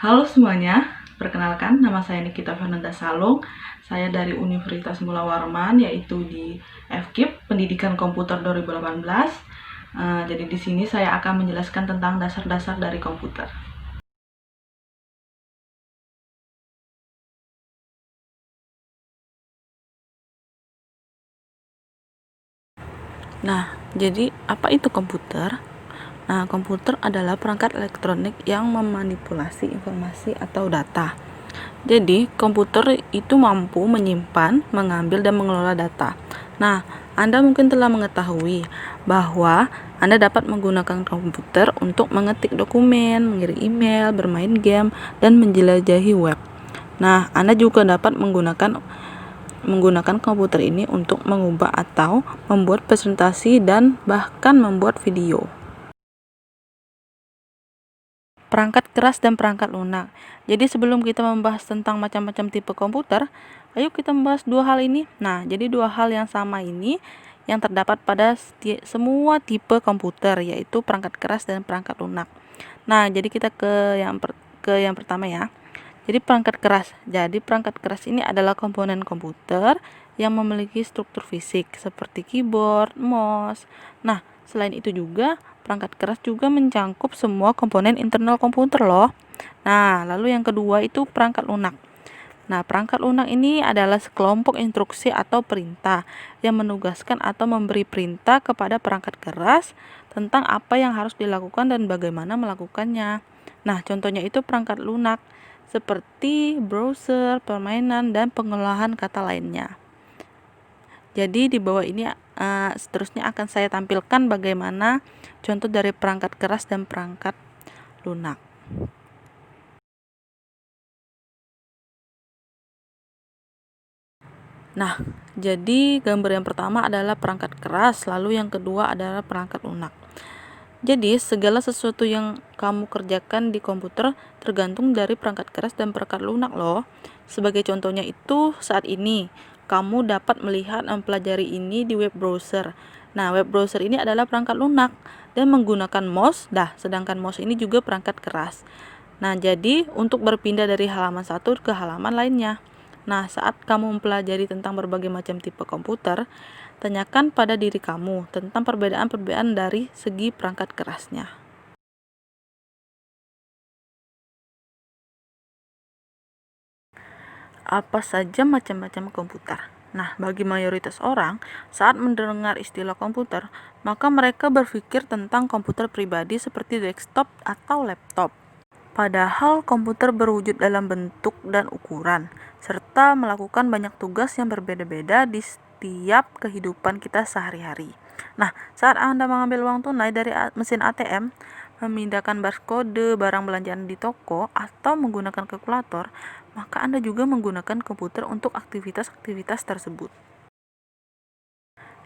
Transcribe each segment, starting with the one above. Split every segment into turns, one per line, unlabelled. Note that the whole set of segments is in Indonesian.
Halo semuanya, perkenalkan nama saya Nikita Fernanda Salung. Saya dari Universitas Mula Warman, yaitu di FKIP Pendidikan Komputer 2018. Jadi di sini saya akan menjelaskan tentang dasar-dasar dari komputer. Nah, jadi apa itu komputer? Nah, komputer adalah perangkat elektronik yang memanipulasi informasi atau data. Jadi, komputer itu mampu menyimpan, mengambil, dan mengelola data. Nah, Anda mungkin telah mengetahui bahwa Anda dapat menggunakan komputer untuk mengetik dokumen, mengirim email, bermain game, dan menjelajahi web. Nah, Anda juga dapat menggunakan komputer ini untuk mengubah atau membuat presentasi dan bahkan membuat video. Perangkat keras dan perangkat lunak. Jadi sebelum kita membahas tentang macam-macam tipe komputer, ayo kita membahas dua hal ini. Nah, jadi dua hal yang sama ini yang terdapat pada semua tipe komputer, yaitu perangkat keras dan perangkat lunak. Nah, jadi kita ke yang pertama ya. Jadi perangkat keras. Jadi perangkat keras ini adalah komponen komputer yang memiliki struktur fisik seperti keyboard, mouse. Nah, selain itu juga perangkat keras juga mencangkup semua komponen internal komputer loh. Nah, lalu yang kedua itu perangkat lunak. Nah, perangkat lunak ini adalah sekelompok instruksi atau perintah yang menugaskan atau memberi perintah kepada perangkat keras tentang apa yang harus dilakukan dan bagaimana melakukannya. Nah, contohnya itu perangkat lunak seperti browser, permainan, dan pengolahan kata lainnya. Jadi di bawah ini seterusnya akan saya tampilkan bagaimana contoh dari perangkat keras dan perangkat lunak. Nah, jadi gambar yang pertama adalah perangkat keras, lalu yang kedua adalah perangkat lunak. Jadi, segala sesuatu yang kamu kerjakan di komputer tergantung dari perangkat keras dan perangkat lunak loh. Sebagai contohnya itu, saat ini kamu dapat melihat mempelajari ini di web browser. Nah, web browser ini adalah perangkat lunak dan menggunakan mouse, sedangkan mouse ini juga perangkat keras. Nah, jadi untuk berpindah dari halaman satu ke halaman lainnya. Nah, saat kamu mempelajari tentang berbagai macam tipe komputer, tanyakan pada diri kamu tentang perbedaan-perbedaan dari segi perangkat kerasnya. Apa saja macam-macam komputer? Nah, bagi mayoritas orang, saat mendengar istilah komputer, maka mereka berpikir tentang komputer pribadi seperti desktop atau laptop. Padahal komputer berwujud dalam bentuk dan ukuran, serta melakukan banyak tugas yang berbeda-beda di setiap kehidupan kita sehari-hari. Nah, saat Anda mengambil uang tunai dari mesin ATM, memindahkan barcode barang belanjaan di toko, atau menggunakan kalkulator, maka Anda juga menggunakan komputer untuk aktivitas-aktivitas tersebut.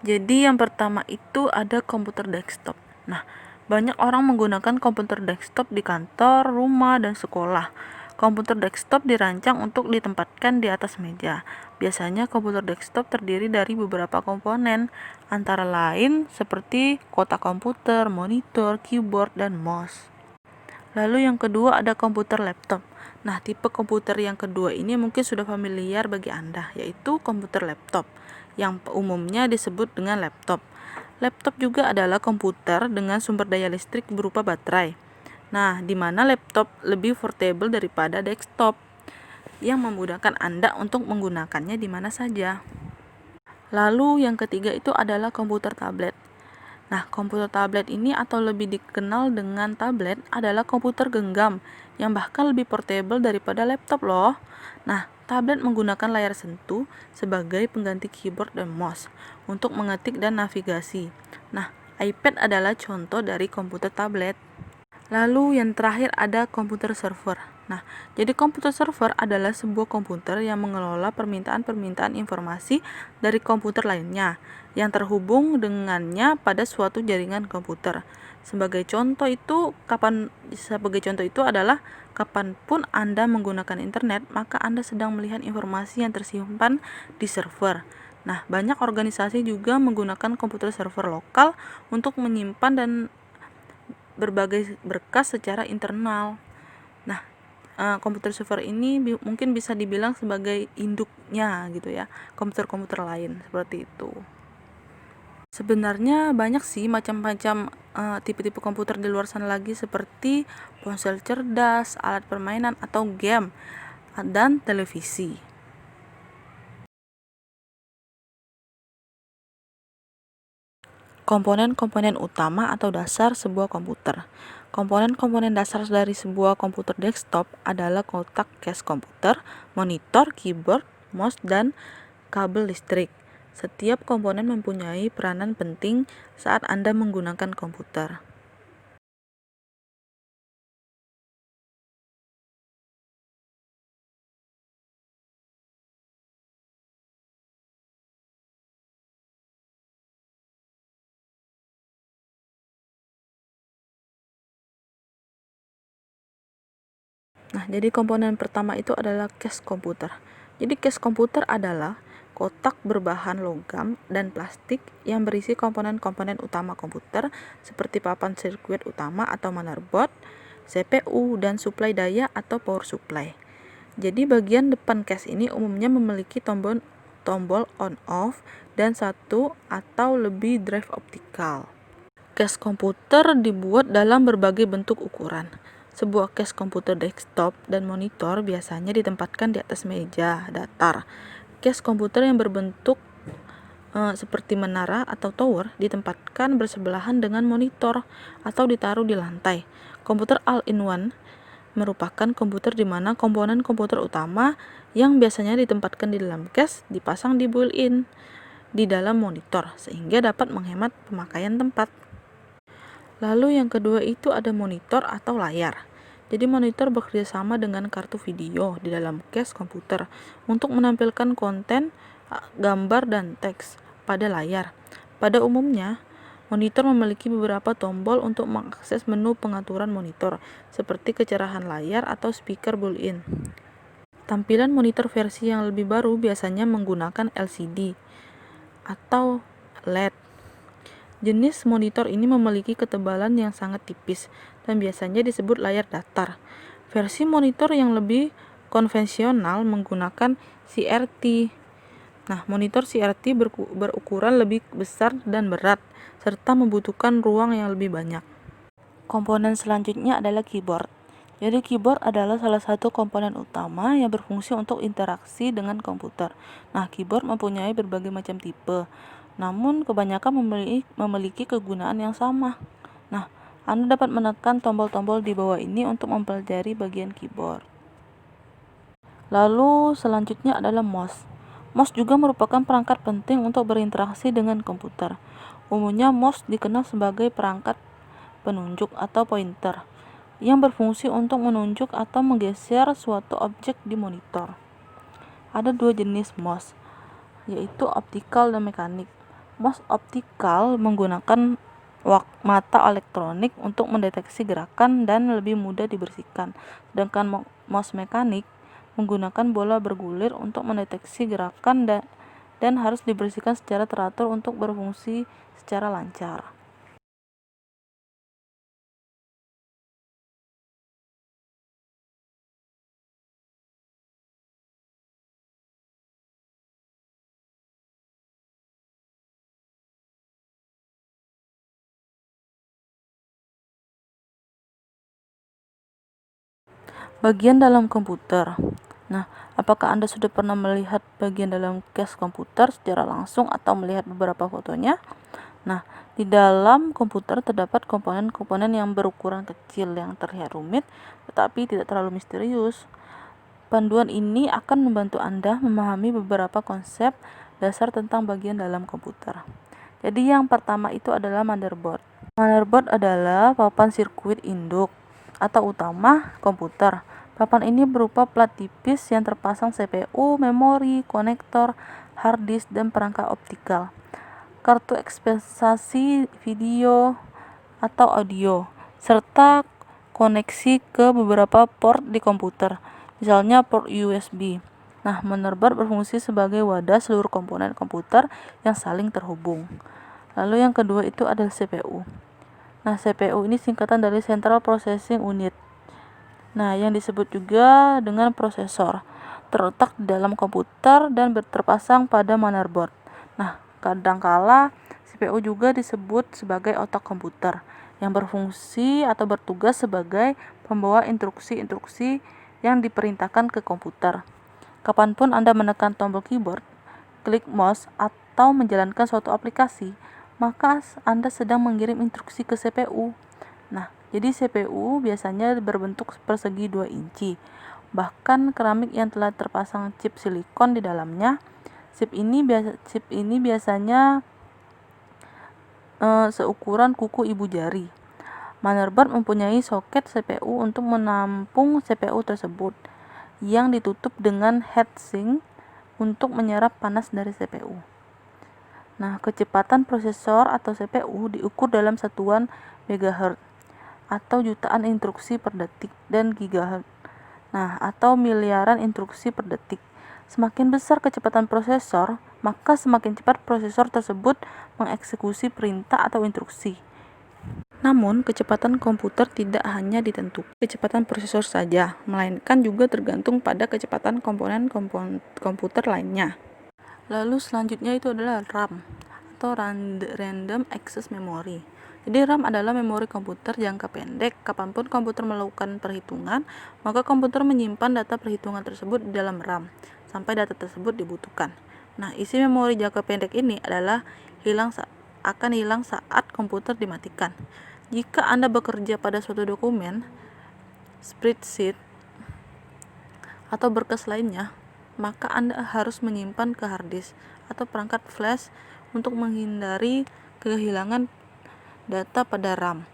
Jadi yang pertama itu ada komputer desktop. Nah, banyak orang menggunakan komputer desktop di kantor, rumah, dan sekolah. Komputer desktop dirancang untuk ditempatkan di atas meja. Biasanya komputer desktop terdiri dari beberapa komponen, antara lain seperti kotak komputer, monitor, keyboard, dan mouse. Lalu yang kedua ada komputer laptop. Nah, tipe komputer yang kedua ini mungkin sudah familiar bagi Anda, yaitu komputer laptop, yang umumnya disebut dengan laptop. Laptop juga adalah komputer dengan sumber daya listrik berupa baterai. Nah, di mana laptop lebih portable daripada desktop, yang memudahkan Anda untuk menggunakannya di mana saja. Lalu yang ketiga itu adalah komputer tablet. Nah, komputer tablet ini atau lebih dikenal dengan tablet adalah komputer genggam yang bahkan lebih portable daripada laptop loh. Nah, tablet menggunakan layar sentuh sebagai pengganti keyboard dan mouse untuk mengetik dan navigasi. Nah, iPad adalah contoh dari komputer tablet. Lalu yang terakhir ada komputer server. Nah, jadi komputer server adalah sebuah komputer yang mengelola permintaan-permintaan informasi dari komputer lainnya yang terhubung dengannya pada suatu jaringan komputer. Sebagai contoh itu adalah kapanpun Anda menggunakan internet, maka Anda sedang melihat informasi yang tersimpan di server. Nah, banyak organisasi juga menggunakan komputer server lokal untuk menyimpan dan berbagai berkas secara internal. Nah, komputer server ini mungkin bisa dibilang sebagai induknya gitu ya, komputer-komputer lain seperti itu. Sebenarnya banyak sih macam-macam tipe-tipe komputer di luar sana lagi, seperti ponsel cerdas, alat permainan atau game, dan televisi. Komponen-komponen utama atau dasar sebuah komputer. Komponen-komponen dasar dari sebuah komputer desktop adalah kotak case komputer, monitor, keyboard, mouse, dan kabel listrik. Setiap komponen mempunyai peranan penting saat Anda menggunakan komputer. Nah, jadi komponen pertama itu adalah case komputer. Jadi case komputer adalah kotak berbahan logam dan plastik yang berisi komponen-komponen utama komputer seperti papan sirkuit utama atau motherboard, CPU, dan suplai daya atau power supply. Jadi bagian depan case ini umumnya memiliki tombol on off dan satu atau lebih drive optikal. Case komputer dibuat dalam berbagai bentuk ukuran. Sebuah case komputer desktop dan monitor biasanya ditempatkan di atas meja datar. Case komputer yang berbentuk seperti menara atau tower ditempatkan bersebelahan dengan monitor atau ditaruh di lantai. Komputer all-in-one merupakan komputer di mana komponen komputer utama yang biasanya ditempatkan di dalam case dipasang di built-in di dalam monitor sehingga dapat menghemat pemakaian tempat. Lalu yang kedua itu ada monitor atau layar. Jadi monitor bekerja sama dengan kartu video di dalam case komputer untuk menampilkan konten, gambar, dan teks pada layar. Pada umumnya, monitor memiliki beberapa tombol untuk mengakses menu pengaturan monitor, seperti kecerahan layar atau speaker built-in. Tampilan monitor versi yang lebih baru biasanya menggunakan LCD atau LED. Jenis monitor ini memiliki ketebalan yang sangat tipis dan biasanya disebut layar datar. Versi monitor yang lebih konvensional menggunakan CRT. Nah, monitor CRT berukuran lebih besar dan berat, serta membutuhkan ruang yang lebih banyak. Komponen selanjutnya adalah keyboard. Jadi keyboard adalah salah satu komponen utama yang berfungsi untuk interaksi dengan komputer. Nah, keyboard mempunyai berbagai macam tipe, namun kebanyakan memiliki kegunaan yang sama. Nah, Anda dapat menekan tombol-tombol di bawah ini untuk mempelajari bagian keyboard. Lalu selanjutnya adalah mouse. Mouse juga merupakan perangkat penting untuk berinteraksi dengan komputer. Umumnya mouse dikenal sebagai perangkat penunjuk atau pointer yang berfungsi untuk menunjuk atau menggeser suatu objek di monitor. Ada dua jenis mouse, yaitu optikal dan mekanik. Mouse optikal menggunakan mata elektronik untuk mendeteksi gerakan dan lebih mudah dibersihkan, sedangkan mouse mekanik menggunakan bola bergulir untuk mendeteksi gerakan dan harus dibersihkan secara teratur untuk berfungsi secara lancar. Bagian dalam komputer. Nah, apakah Anda sudah pernah melihat bagian dalam case komputer secara langsung atau melihat beberapa fotonya? Nah, di dalam komputer terdapat komponen-komponen yang berukuran kecil yang terlihat rumit tetapi tidak terlalu misterius. Panduan ini akan membantu Anda memahami beberapa konsep dasar tentang bagian dalam komputer. Jadi yang pertama itu adalah motherboard. Motherboard adalah papan sirkuit induk atau utama komputer. Papan ini berupa plat tipis yang terpasang CPU, memori, konektor, hard disk, dan perangkat optikal, kartu ekspektasi video atau audio, serta koneksi ke beberapa port di komputer, misalnya port USB. Nah, motherboard berfungsi sebagai wadah seluruh komponen komputer yang saling terhubung. Lalu yang kedua itu adalah CPU. Nah, CPU ini singkatan dari Central Processing Unit. Nah, yang disebut juga dengan prosesor, terletak di dalam komputer dan terpasang pada motherboard. Nah, kadangkala CPU juga disebut sebagai otak komputer yang berfungsi atau bertugas sebagai pembawa instruksi-instruksi yang diperintahkan ke komputer. Kapanpun Anda menekan tombol keyboard, klik mouse, atau menjalankan suatu aplikasi, maka Anda sedang mengirim instruksi ke CPU. Nah, jadi CPU biasanya berbentuk persegi 2 inci. Bahkan keramik yang telah terpasang chip silikon di dalamnya. Chip ini biasanya seukuran kuku ibu jari. Motherboard mempunyai soket CPU untuk menampung CPU tersebut, yang ditutup dengan heatsink untuk menyerap panas dari CPU. Nah, kecepatan prosesor atau CPU diukur dalam satuan MHz atau jutaan instruksi per detik dan GHz. Nah, atau miliaran instruksi per detik. Semakin besar kecepatan prosesor, maka semakin cepat prosesor tersebut mengeksekusi perintah atau instruksi. Namun, kecepatan komputer tidak hanya ditentukan kecepatan prosesor saja, melainkan juga tergantung pada kecepatan komponen komputer lainnya. Lalu selanjutnya itu adalah RAM atau Random Access Memory. Jadi RAM adalah memori komputer jangka pendek. Kapanpun komputer melakukan perhitungan, maka komputer menyimpan data perhitungan tersebut di dalam RAM sampai data tersebut dibutuhkan. Nah, isi memori jangka pendek ini adalah akan hilang saat komputer dimatikan. Jika Anda bekerja pada suatu dokumen, spreadsheet, atau berkas lainnya, maka Anda harus menyimpan ke hard disk atau perangkat flash untuk menghindari kehilangan data pada RAM.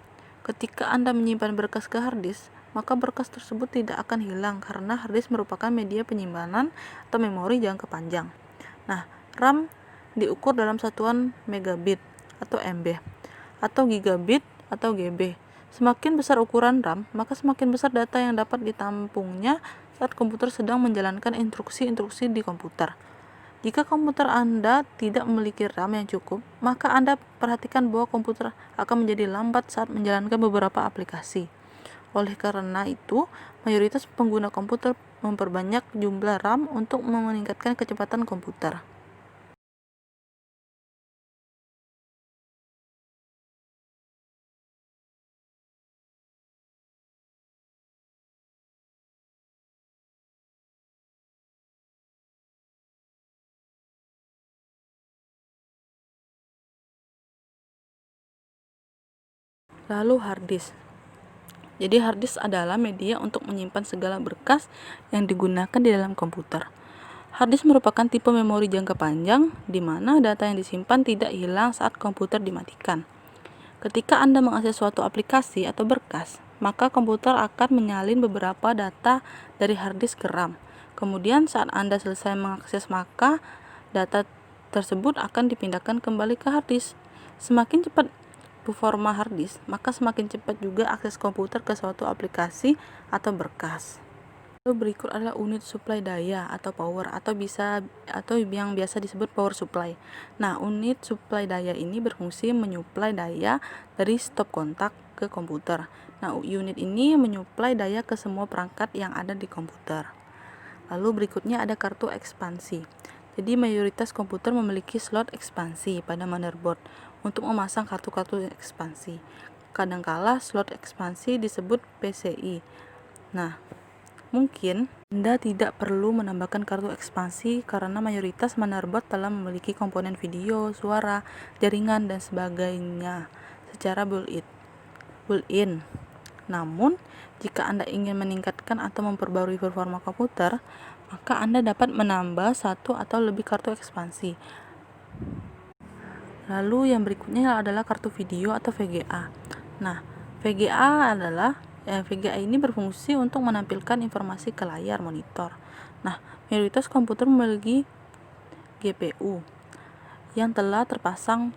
Ketika Anda menyimpan berkas ke hard disk, maka berkas tersebut tidak akan hilang karena hard disk merupakan media penyimpanan atau memori jangka panjang. Nah, RAM diukur dalam satuan megabit atau MB atau gigabit atau GB. Semakin besar ukuran RAM, maka semakin besar data yang dapat ditampungnya saat komputer sedang menjalankan instruksi-instruksi di komputer. Jika komputer Anda tidak memiliki RAM yang cukup, maka Anda perhatikan bahwa komputer akan menjadi lambat saat menjalankan beberapa aplikasi. Oleh karena itu, mayoritas pengguna komputer memperbanyak jumlah RAM untuk meningkatkan kecepatan komputer. Lalu hard disk. Jadi hard disk adalah media untuk menyimpan segala berkas yang digunakan di dalam komputer. Hard disk merupakan tipe memori jangka panjang di mana data yang disimpan tidak hilang saat komputer dimatikan. Ketika Anda mengakses suatu aplikasi atau berkas, maka komputer akan menyalin beberapa data dari hard disk ke RAM. Kemudian saat Anda selesai mengakses, maka data tersebut akan dipindahkan kembali ke hard disk. Semakin cepat performa hard disk, maka semakin cepat juga akses komputer ke suatu aplikasi atau berkas. Lalu berikut adalah unit suplai daya atau power atau yang biasa disebut power supply. Nah, unit suplai daya ini berfungsi menyuplai daya dari stop kontak ke komputer. Nah, unit ini menyuplai daya ke semua perangkat yang ada di komputer. Lalu berikutnya ada kartu ekspansi. Jadi mayoritas komputer memiliki slot ekspansi pada motherboard untuk memasang kartu-kartu ekspansi. Kadangkala slot ekspansi disebut PCI. Nah, mungkin Anda tidak perlu menambahkan kartu ekspansi karena mayoritas motherboard telah memiliki komponen video, suara, jaringan, dan sebagainya secara built-in. Namun, jika Anda ingin meningkatkan atau memperbarui performa komputer, maka Anda dapat menambah satu atau lebih kartu ekspansi. Lalu yang berikutnya adalah kartu video atau VGA. Nah, VGA ini berfungsi untuk menampilkan informasi ke layar monitor. Nah, mayoritas komputer memiliki GPU yang telah terpasang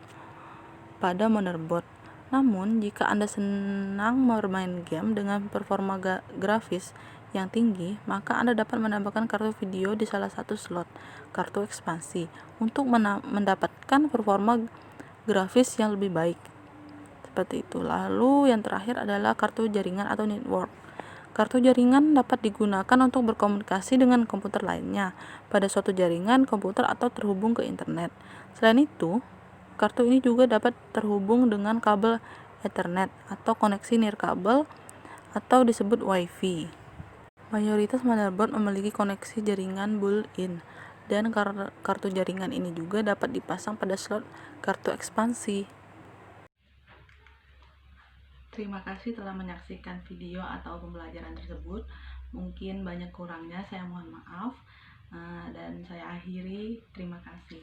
pada motherboard. Namun, jika Anda senang bermain game dengan performa grafis yang tinggi, maka Anda dapat menambahkan kartu video di salah satu slot kartu ekspansi untuk mendapatkan performa grafis yang lebih baik. Seperti itu. Lalu yang terakhir adalah kartu jaringan atau network. Kartu jaringan dapat digunakan untuk berkomunikasi dengan komputer lainnya pada suatu jaringan komputer atau terhubung ke internet. Selain itu, kartu ini juga dapat terhubung dengan kabel Ethernet atau koneksi nirkabel atau disebut Wi-Fi. Mayoritas motherboard memiliki koneksi jaringan built-in, dan kartu jaringan ini juga dapat dipasang pada slot kartu ekspansi. Terima kasih telah menyaksikan video atau pembelajaran tersebut. Mungkin banyak kurangnya, saya mohon maaf. Dan saya akhiri, terima kasih.